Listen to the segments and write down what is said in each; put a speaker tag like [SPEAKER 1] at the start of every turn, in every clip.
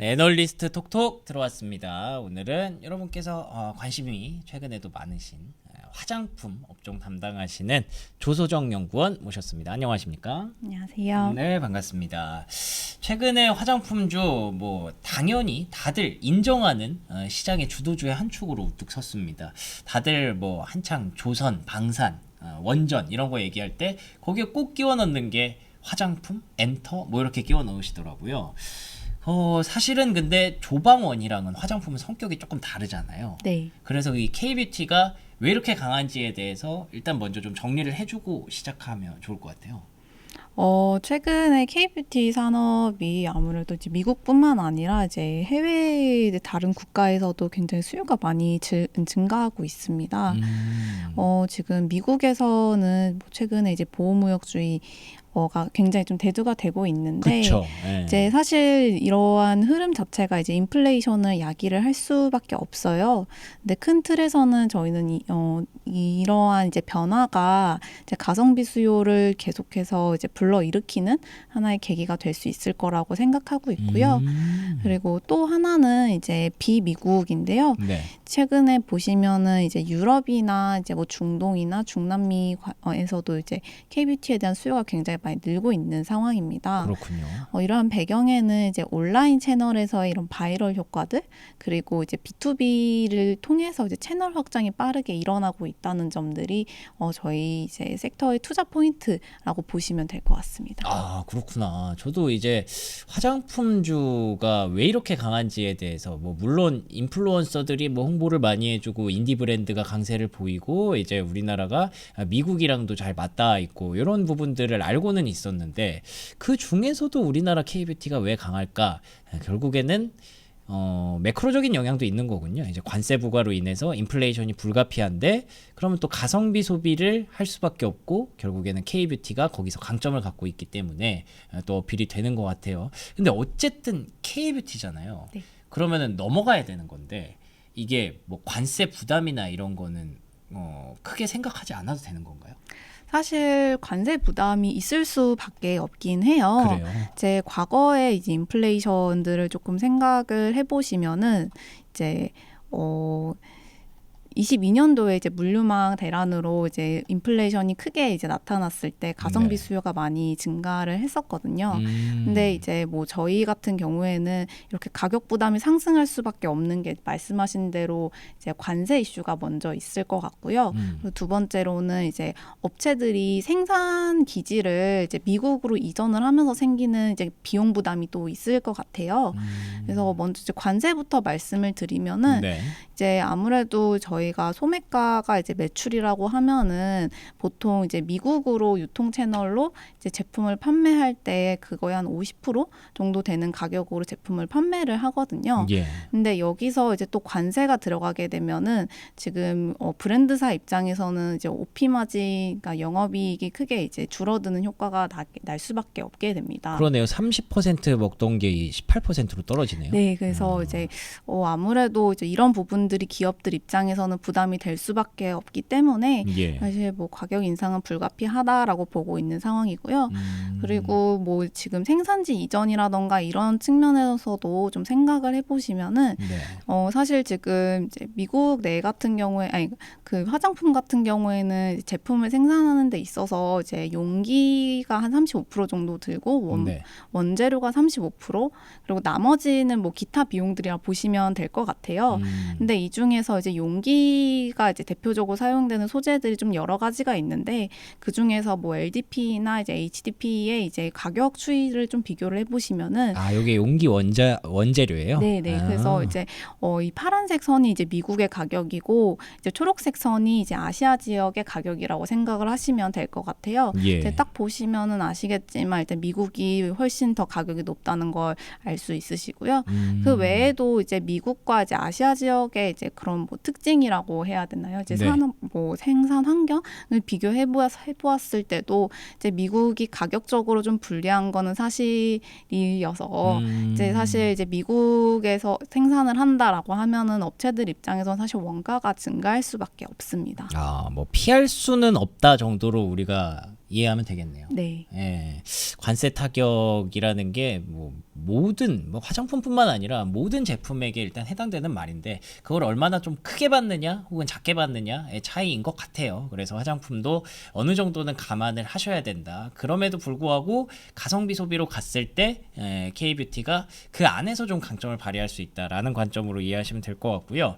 [SPEAKER 1] 네, 애널리스트 톡톡 들어왔습니다. 오늘은 여러분께서 관심이 최근에도 많으신 화장품 업종 담당하시는 조소정 연구원 모셨습니다. 안녕하십니까?
[SPEAKER 2] 안녕하세요.
[SPEAKER 1] 네, 반갑습니다. 최근에 화장품주 당연히 다들 인정하는 시장의 주도주의 한 축으로 우뚝 섰습니다. 다들 한창 조선, 방산, 원전 이런 거 얘기할 때 거기에 꼭 끼워 넣는 게 화장품, 엔터 이렇게 끼워 넣으시더라고요. 사실은 근데 조방원이랑은 화장품은 성격이 조금 다르잖아요.
[SPEAKER 2] 네.
[SPEAKER 1] 그래서 이 K뷰티가 왜 이렇게 강한지에 대해서 일단 먼저 좀 정리를 해주고 시작하면 좋을 것 같아요.
[SPEAKER 2] 최근에 K뷰티 산업이 아무래도 이제 미국뿐만 아니라 이제 해외 다른 국가에서도 굉장히 수요가 많이 증가하고 있습니다. 지금 미국에서는 최근에 이제 보호무역주의 가 굉장히 좀 대두가 되고 있는데,
[SPEAKER 1] 그쵸. 네.
[SPEAKER 2] 이제 사실 이러한 흐름 자체가 이제 인플레이션을 야기를 할 수밖에 없어요. 근데 큰 틀에서는 저희는 이러한 이제 변화가 이제 가성비 수요를 계속해서 이제 불러일으키는 하나의 계기가 될 수 있을 거라고 생각하고 있고요. 그리고 또 하나는 이제 비미국인데요.
[SPEAKER 1] 네.
[SPEAKER 2] 최근에 보시면은 이제 유럽이나 이제 중동이나 중남미에서도 이제 K뷰티에 대한 수요가 굉장히 많이 늘고 있는 상황입니다.
[SPEAKER 1] 그렇군요.
[SPEAKER 2] 이러한 배경에는 이제 온라인 채널에서의 이런 바이럴 효과들, 그리고 이제 B2B를 통해서 이제 채널 확장이 빠르게 일어나고 있다는 점들이 저희 이제 섹터의 투자 포인트라고 보시면 될 것 같습니다.
[SPEAKER 1] 아, 그렇구나. 저도 이제 화장품주가 왜 이렇게 강한지에 대해서 물론 인플루언서들이 홍보를 많이 해주고 인디 브랜드가 강세를 보이고 이제 우리나라가 미국이랑도 잘 맞닿아 있고 이런 부분들을 알고는 있었는데 그 중에서도 우리나라 K뷰티가 왜 강할까? 결국에는 매크로적인 영향도 있는 거군요. 이제 관세 부과로 인해서 인플레이션이 불가피한데 그러면 또 가성비 소비를 할 수밖에 없고 결국에는 K뷰티가 거기서 강점을 갖고 있기 때문에 또 어필이 되는 것 같아요. 근데 어쨌든 K뷰티잖아요.
[SPEAKER 2] 네.
[SPEAKER 1] 그러면은 넘어가야 되는 건데 이게 관세 부담이나 이런 거는 크게 생각하지 않아도 되는 건가요?
[SPEAKER 2] 사실 관세 부담이 있을 수밖에 없긴 해요.
[SPEAKER 1] 그래요.
[SPEAKER 2] 제 과거의 이제 인플레이션들을 조금 생각을 해보시면은 이제 22년도에 이제 물류망 대란으로 이제 인플레이션이 크게 이제 나타났을 때 가성비
[SPEAKER 1] 네.
[SPEAKER 2] 수요가 많이 증가를 했었거든요. 근데 이제 저희 같은 경우에는 이렇게 가격 부담이 상승할 수밖에 없는 게 말씀하신 대로 이제 관세 이슈가 먼저 있을 것 같고요. 그리고 두 번째로는 이제 업체들이 생산 기지를 이제 미국으로 이전을 하면서 생기는 이제 비용 부담이 또 있을 것 같아요. 그래서 먼저 이제 관세부터 말씀을 드리면은
[SPEAKER 1] 네.
[SPEAKER 2] 이제 아무래도 저희가 소매가가 이제 매출이라고 하면은 보통 이제 미국으로 유통 채널로 이제 제품을 판매할 때 그거의 한 50% 정도 되는 가격으로 제품을 판매를 하거든요.
[SPEAKER 1] 예.
[SPEAKER 2] 근데 여기서 이제 또 관세가 들어가게 되면은 지금 브랜드사 입장에서는 이제 OP 마진, 그러니까 영업이익이 크게 이제 줄어드는 효과가 날 수밖에 없게 됩니다.
[SPEAKER 1] 그러네요. 30% 먹던 게 18%로 떨어지네요.
[SPEAKER 2] 네, 그래서 이제 아무래도 이제 이런 부분들이 기업들 입장에서는 부담이 될 수밖에 없기 때문에
[SPEAKER 1] 예.
[SPEAKER 2] 사실 가격 인상은 불가피하다라고 보고 있는 상황이고요. 그리고 지금 생산지 이전이라던가 이런 측면에서도 좀 생각을 해보시면은
[SPEAKER 1] 네.
[SPEAKER 2] 사실 지금 이제 미국 내 같은 경우에 그 화장품 같은 경우에는 제품을 생산하는 데 있어서 이제 용기가 한 35% 정도 들고
[SPEAKER 1] 네.
[SPEAKER 2] 원재료가 35% 그리고 나머지는 기타 비용들이라 보시면 될 것 같아요. 근데 이 중에서 이제 용기가 이제 대표적으로 사용되는 소재들이 좀 여러 가지가 있는데 그 중에서 LDP나 이제 HDP의 이제 가격 추이를 좀 비교를 해보시면은
[SPEAKER 1] 여기 용기 원재료예요?
[SPEAKER 2] 네네. 그래서 이제 이 파란색 선이 이제 미국의 가격이고 이제 초록색 선이 이제 아시아 지역의 가격이라고 생각을 하시면 될 것 같아요.
[SPEAKER 1] 예.
[SPEAKER 2] 이제 딱 보시면은 아시겠지만 일단 미국이 훨씬 더 가격이 높다는 걸 알 수 있으시고요. 그 외에도 이제 미국과 이제 아시아 지역의 이제 그런 특징이라고 해야 되나요? 이제
[SPEAKER 1] 네.
[SPEAKER 2] 산업 생산 환경을 비교해 보았을 때도 이제 미국이 가격적으로 좀 불리한 거는 사실이어서 이제 사실 이제 미국에서 생산을 한다라고 하면은 업체들 입장에서는 사실 원가가 증가할 수밖에 없습니다.
[SPEAKER 1] 피할 수는 없다 정도로 우리가 이해하면 되겠네요.
[SPEAKER 2] 네.
[SPEAKER 1] 예, 관세 타격이라는 게 뭐 모든 뭐 화장품뿐만 아니라 모든 제품에게 일단 해당되는 말인데 그걸 얼마나 좀 크게 받느냐 혹은 작게 받느냐의 차이인 것 같아요. 그래서 화장품도 어느 정도는 감안을 하셔야 된다. 그럼에도 불구하고 가성비 소비로 갔을 때 K뷰티가 그 안에서 좀 강점을 발휘할 수 있다라는 관점으로 이해하시면 될 것 같고요.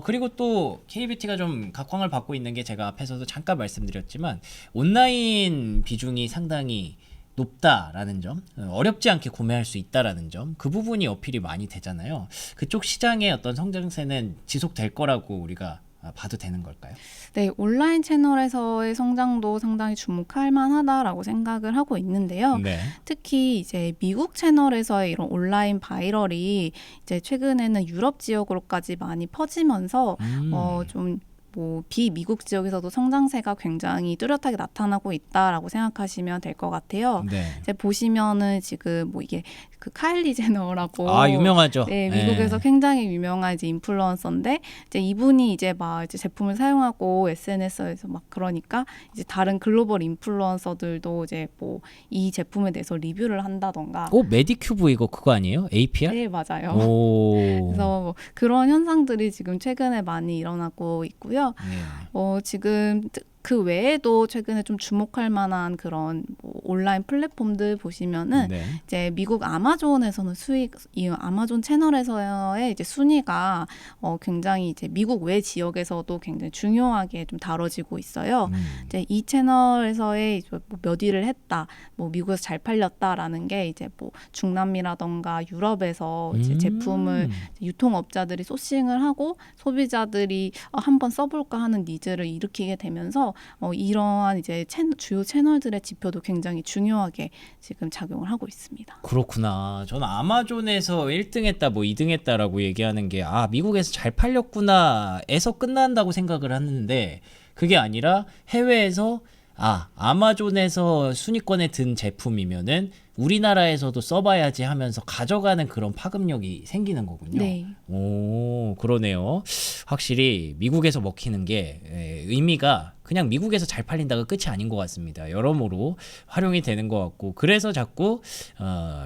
[SPEAKER 1] 그리고 또 K뷰티가 좀 각광을 받고 있는 게 제가 앞에서도 잠깐 말씀드렸지만 온라인 비중이 상당히 높다라는 점, 어렵지 않게 구매할 수 있다라는 점, 그 부분이 어필이 많이 되잖아요. 그쪽 시장의 어떤 성장세는 지속될 거라고 우리가 봐도 되는 걸까요?
[SPEAKER 2] 네, 온라인 채널에서의 성장도 상당히 주목할 만하다라고 생각을 하고 있는데요.
[SPEAKER 1] 네.
[SPEAKER 2] 특히 이제 미국 채널에서의 이런 온라인 바이럴이 이제 최근에는 유럽 지역으로까지 많이 퍼지면서 좀 뭐 비미국 지역에서도 성장세가 굉장히 뚜렷하게 나타나고 있다라고 생각하시면 될 것 같아요.
[SPEAKER 1] 네.
[SPEAKER 2] 이제 보시면은 지금 뭐 이게 그 카일리 제너라고
[SPEAKER 1] 유명하죠.
[SPEAKER 2] 네, 미국에서 굉장히 유명한 이제 인플루언서인데 이제 이분이 이제 막 이제 제품을 사용하고 SNS에서 막 그러니까 이제 다른 글로벌 인플루언서들도 이제 뭐 이 제품에 대해서 리뷰를 한다던가.
[SPEAKER 1] 메디큐브 이거 그거 아니에요? APR?
[SPEAKER 2] 네, 맞아요.
[SPEAKER 1] 오.
[SPEAKER 2] 그래서 뭐 그런 현상들이 지금 최근에 많이 일어나고 있고요.
[SPEAKER 1] 네.
[SPEAKER 2] 지금 그 외에도 최근에 좀 주목할 만한 그런 뭐 온라인 플랫폼들 보시면은
[SPEAKER 1] 네.
[SPEAKER 2] 이제 미국 아마존에서는 이 아마존 채널에서의 이제 순위가 굉장히 이제 미국 외 지역에서도 굉장히 중요하게 좀 다뤄지고 있어요. 이제 이 채널에서의 이제 몇 위를 했다, 뭐 미국에서 잘 팔렸다라는 게 이제 뭐 중남미라던가 유럽에서 이제 제품을 유통업자들이 소싱을 하고 소비자들이 한번 써볼까 하는 니즈를 일으키게 되면서 이러한 이제 주요 채널들의 지표도 굉장히 중요하게 지금 작용을 하고 있습니다.
[SPEAKER 1] 그렇구나. 저는 아마존에서 1등 했다, 뭐 2등 했다라고 얘기하는 게 미국에서 잘 팔렸구나에서 끝난다고 생각을 하는데 그게 아니라 해외에서 아마존에서 순위권에 든 제품이면은 우리나라에서도 써봐야지 하면서 가져가는 그런 파급력이 생기는 거군요.
[SPEAKER 2] 네.
[SPEAKER 1] 오, 그러네요. 확실히 미국에서 먹히는 게 의미가 그냥 미국에서 잘 팔린다가 끝이 아닌 것 같습니다. 여러모로 활용이 되는 것 같고 그래서 자꾸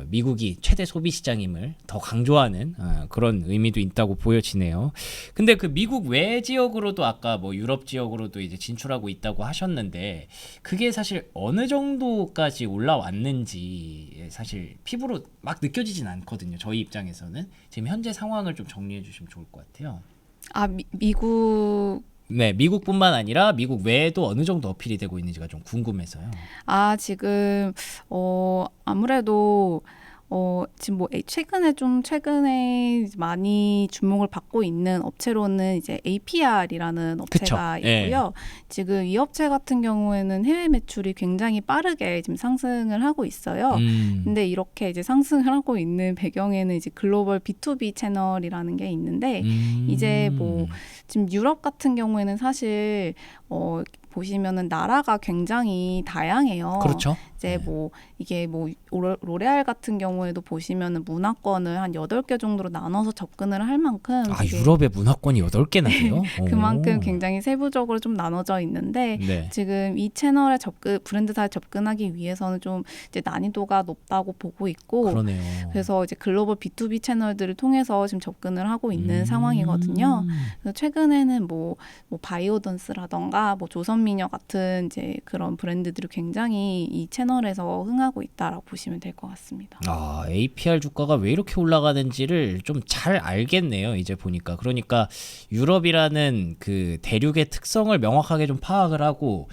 [SPEAKER 1] 미국이 최대 소비 시장임을 더 강조하는 그런 의미도 있다고 보여지네요. 근데 그 미국 외 지역으로도 아까 뭐 유럽 지역으로도 이제 진출하고 있다고 하셨는데 그게 사실 어느 정도까지 올라왔는지 사실 피부로 막 느껴지진 않거든요. 저희 입장에서는 지금 현재 상황을 좀 정리해 주시면 좋을 것 같아요.
[SPEAKER 2] 미국
[SPEAKER 1] 네, 미국뿐만 아니라 미국 외에도 어느 정도 어필이 되고 있는지가 좀 궁금해서요.
[SPEAKER 2] 지금 아무래도 지금 뭐 최근에 많이 주목을 받고 있는 업체로는 이제 APR이라는 업체가
[SPEAKER 1] 그쵸?
[SPEAKER 2] 있고요. 지금 이 업체 같은 경우에는 해외 매출이 굉장히 빠르게 지금 상승을 하고 있어요. 근데 이렇게 이제 상승을 하고 있는 배경에는 이제 글로벌 B2B 채널이라는 게 있는데 이제 뭐 지금 유럽 같은 경우에는 사실 보시면은 나라가 굉장히 다양해요.
[SPEAKER 1] 그렇죠.
[SPEAKER 2] 이제 뭐 이게 뭐 로레알 같은 경우에도 보시면은 문화권을 한 8개 정도로 나눠서 접근을 할 만큼
[SPEAKER 1] 유럽의 문화권이 8개나 돼요?
[SPEAKER 2] 그만큼 굉장히 세부적으로 좀 나눠져 있는데
[SPEAKER 1] 네.
[SPEAKER 2] 지금 이 채널에 브랜드사에 접근하기 위해서는 좀 이제 난이도가 높다고 보고 있고
[SPEAKER 1] 그러네요.
[SPEAKER 2] 그래서 이제 글로벌 B2B 채널들을 통해서 지금 접근을 하고 있는 상황이거든요. 그래서 최근에는 뭐 바이오던스라던가 뭐 조선미녀 같은 이제 그런 브랜드들이 굉장히 이 채널에서 흥하고 있다라고 보시면 될 것 같습니다.
[SPEAKER 1] APR 주가가 왜 이렇게 올라가는지를 좀 잘 알겠네요. 이제 보니까. 그러니까 유럽이라는 그 대륙의 특성을 명확하게 좀 파악을 하고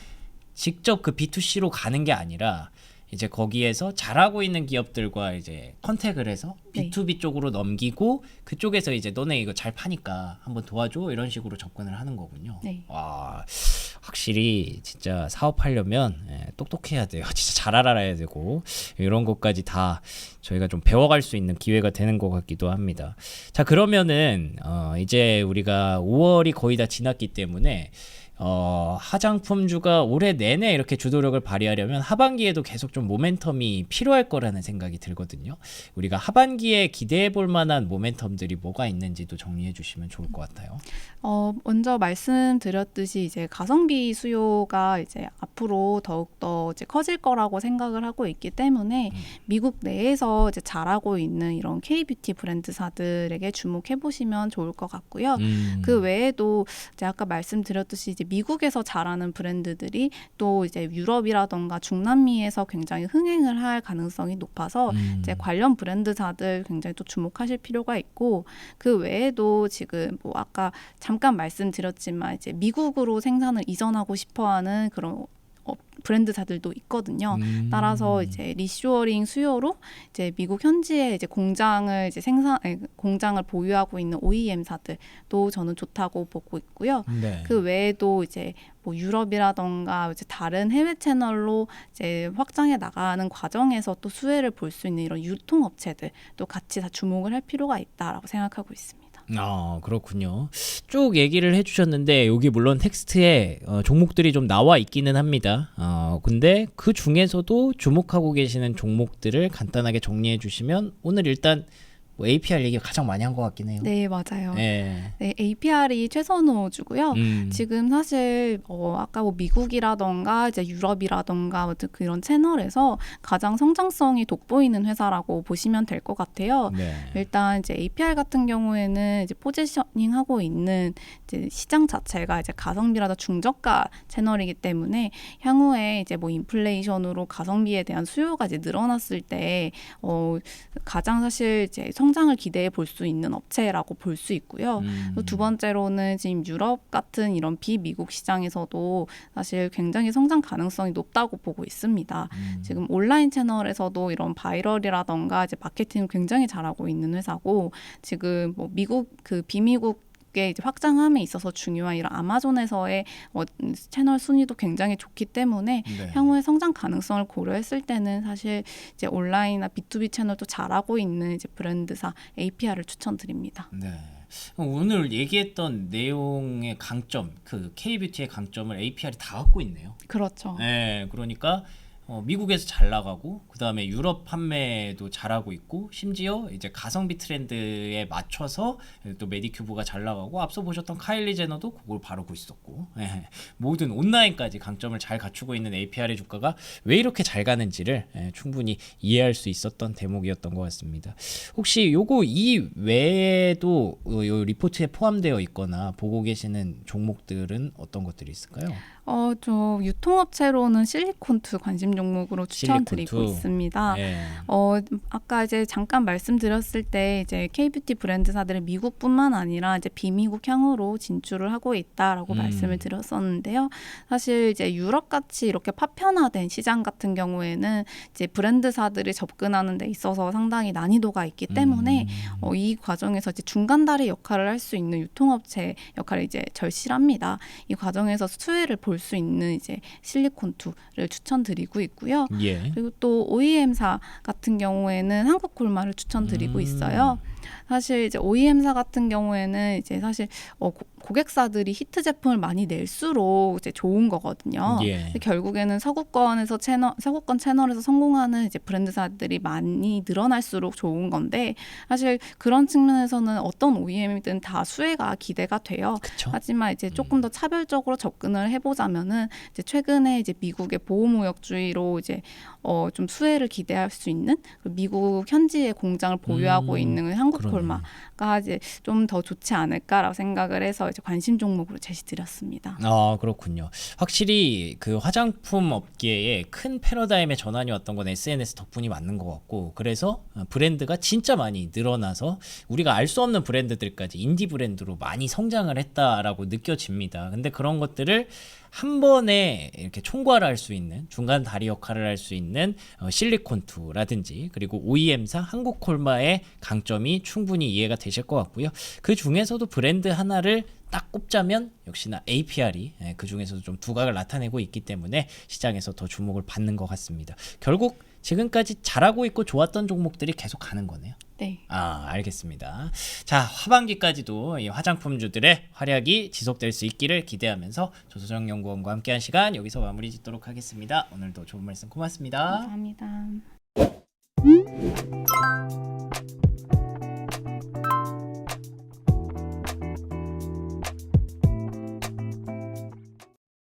[SPEAKER 1] 직접 그 B2C로 가는 게 아니라 이제 거기에서 잘하고 있는 기업들과 이제 컨택을 해서 B2B 쪽으로 넘기고 그쪽에서 이제 너네 이거 잘 파니까 한번 도와줘 이런 식으로 접근을 하는 거군요.
[SPEAKER 2] 네.
[SPEAKER 1] 확실히 진짜 사업하려면 똑똑해야 돼요. 진짜 잘 알아야 되고 이런 것까지 다 저희가 좀 배워갈 수 있는 기회가 되는 것 같기도 합니다. 자, 그러면은 이제 우리가 5월이 거의 다 지났기 때문에 화장품주가 올해 내내 이렇게 주도력을 발휘하려면 하반기에도 계속 좀 모멘텀이 필요할 거라는 생각이 들거든요. 우리가 하반기에 기대해 볼 만한 모멘텀들이 뭐가 있는지도 정리해 주시면 좋을 것 같아요.
[SPEAKER 2] 먼저 말씀드렸듯이 이제 가성비 수요가 이제 앞으로 더욱더 이제 커질 거라고 생각을 하고 있기 때문에 미국 내에서 이제 잘하고 있는 이런 K-뷰티 브랜드사들에게 주목해 보시면 좋을 것 같고요. 그 외에도 이제 아까 말씀드렸듯이 이제 미국에서 잘하는 브랜드들이 또 이제 유럽이라던가 중남미에서 굉장히 흥행을 할 가능성이 높아서 이제 관련 브랜드사들 굉장히 또 주목하실 필요가 있고, 그 외에도 지금 뭐 아까 잠깐 말씀드렸지만 이제 미국으로 생산을 이전하고 싶어하는 그런 브랜드사들도 있거든요. 따라서 이제 리쇼어링 수요로 이제 미국 현지에 이제 공장을 보유하고 있는 OEM사들도 저는 좋다고 보고 있고요.
[SPEAKER 1] 네.
[SPEAKER 2] 그 외에도 이제 뭐 유럽이라던가 이제 다른 해외 채널로 이제 확장해 나가는 과정에서 또 수혜를 볼 수 있는 이런 유통업체들도 같이 다 주목을 할 필요가 있다라고 생각하고 있습니다.
[SPEAKER 1] 그렇군요. 쭉 얘기를 해주셨는데 여기 물론 텍스트에 종목들이 좀 나와 있기는 합니다. 근데 그 중에서도 주목하고 계시는 종목들을 간단하게 정리해 주시면 오늘 일단 뭐 APR 얘기 가장 많이 한 것 같긴 해요.
[SPEAKER 2] 네, 맞아요.
[SPEAKER 1] 네.
[SPEAKER 2] 네, APR이 최선호주고요. 지금 사실 아까 뭐 미국이라던가 이제 유럽이라던가 뭐 그런 채널에서 가장 성장성이 돋보이는 회사라고 보시면 될 것 같아요.
[SPEAKER 1] 네.
[SPEAKER 2] 일단 이제 APR 같은 경우에는 이제 포지셔닝하고 있는 이제 시장 자체가 이제 가성비라도 중저가 채널이기 때문에 향후에 이제 뭐 인플레이션으로 가성비에 대한 수요가 이제 늘어났을 때 가장 사실 이제 성장을 기대해 볼 수 있는 업체라고 볼 수 있고요. 또 두 번째로는 지금 유럽 같은 이런 비미국 시장에서도 사실 굉장히 성장 가능성이 높다고 보고 있습니다. 지금 온라인 채널에서도 이런 바이럴이라던가 이제 마케팅을 굉장히 잘하고 있는 회사고, 지금 뭐 미국 그 비미국 이제 확장함에 있어서 중요한 이런 아마존에서의 채널 순위도 굉장히 좋기 때문에
[SPEAKER 1] 네.
[SPEAKER 2] 향후의 성장 가능성을 고려했을 때는 사실 이제 온라인이나 B2B 채널도 잘하고 있는 이제 브랜드사 APR을 추천드립니다.
[SPEAKER 1] 네. 오늘 얘기했던 내용의 강점, 그 K-뷰티의 강점을 APR이 다 갖고 있네요.
[SPEAKER 2] 그렇죠.
[SPEAKER 1] 네, 그러니까 미국에서 잘 나가고 그 다음에 유럽 판매도 잘하고 있고 심지어 이제 가성비 트렌드에 맞춰서 또 메디큐브가 잘 나가고 앞서 보셨던 카일리 제너도 그걸 바르고 있었고 모든 온라인까지 강점을 잘 갖추고 있는 APR의 주가가 왜 이렇게 잘 가는지를 충분히 이해할 수 있었던 대목이었던 것 같습니다. 혹시 요거 이 외에도 요 리포트에 포함되어 있거나 보고 계시는 종목들은 어떤 것들이 있을까요?
[SPEAKER 2] 저 유통업체로는 실리콘투 관심 종목으로 추천드리고
[SPEAKER 1] 실리콘투.
[SPEAKER 2] 있습니다.
[SPEAKER 1] 네.
[SPEAKER 2] 아까 이제 잠깐 말씀드렸을 때 이제 K-뷰티 브랜드사들이 미국뿐만 아니라 이제 비미국 향으로 진출을 하고 있다라고 말씀을 드렸었는데요. 사실 이제 유럽 같이 이렇게 파편화된 시장 같은 경우에는 이제 브랜드사들이 접근하는 데 있어서 상당히 난이도가 있기 때문에 이 과정에서 이제 중간다리 역할을 할 수 있는 유통업체 역할을 이제 절실합니다. 이 과정에서 수혜를 볼 수 있는 이제 실리콘투를 추천드리고 있고요.
[SPEAKER 1] 예.
[SPEAKER 2] 그리고 또 OEM사 같은 경우에는 한국콜마를 추천드리고 있어요. 사실 이제 OEM사 같은 경우에는 이제 사실 고객사들이 히트 제품을 많이 낼수록 이제 좋은 거거든요.
[SPEAKER 1] 예.
[SPEAKER 2] 결국에는 서구권 채널에서 성공하는 이제 브랜드사들이 많이 늘어날수록 좋은 건데, 사실 그런 측면에서는 어떤 OEM이든 다 수혜가 기대가 돼요.
[SPEAKER 1] 그쵸?
[SPEAKER 2] 하지만 이제 조금 더 차별적으로 접근을 해보자면은 이제 최근에 이제 미국의 보호무역주의로 이제 좀 수혜를 기대할 수 있는 미국 현지의 공장을 보유하고 있는 한국콜마가 이제 좀 더 좋지 않을까라고 생각을 해서 이제 관심 종목으로 제시드렸습니다.
[SPEAKER 1] 그렇군요. 확실히 그 화장품 업계에 큰 패러다임의 전환이 왔던 건 SNS 덕분이 맞는 것 같고, 그래서 브랜드가 진짜 많이 늘어나서 우리가 알 수 없는 브랜드들까지 인디 브랜드로 많이 성장을 했다라고 느껴집니다. 근데 그런 것들을 한 번에 이렇게 총괄할 수 있는 중간 다리 역할을 할 수 있는 실리콘투라든지 그리고 OEM사 한국콜마의 강점이 충분히 이해가 되실 것 같고요. 그 중에서도 브랜드 하나를 딱 꼽자면 역시나 APR이 그 중에서도 좀 두각을 나타내고 있기 때문에 시장에서 더 주목을 받는 것 같습니다. 결국 지금까지 잘하고 있고 좋았던 종목들이 계속 가는 거네요.
[SPEAKER 2] 네.
[SPEAKER 1] 알겠습니다. 자, 하반기까지도 이 화장품주들의 활약이 지속될 수 있기를 기대하면서 조소정 연구원과 함께한 시간 여기서 마무리 짓도록 하겠습니다. 오늘도 좋은 말씀 고맙습니다.
[SPEAKER 2] 감사합니다.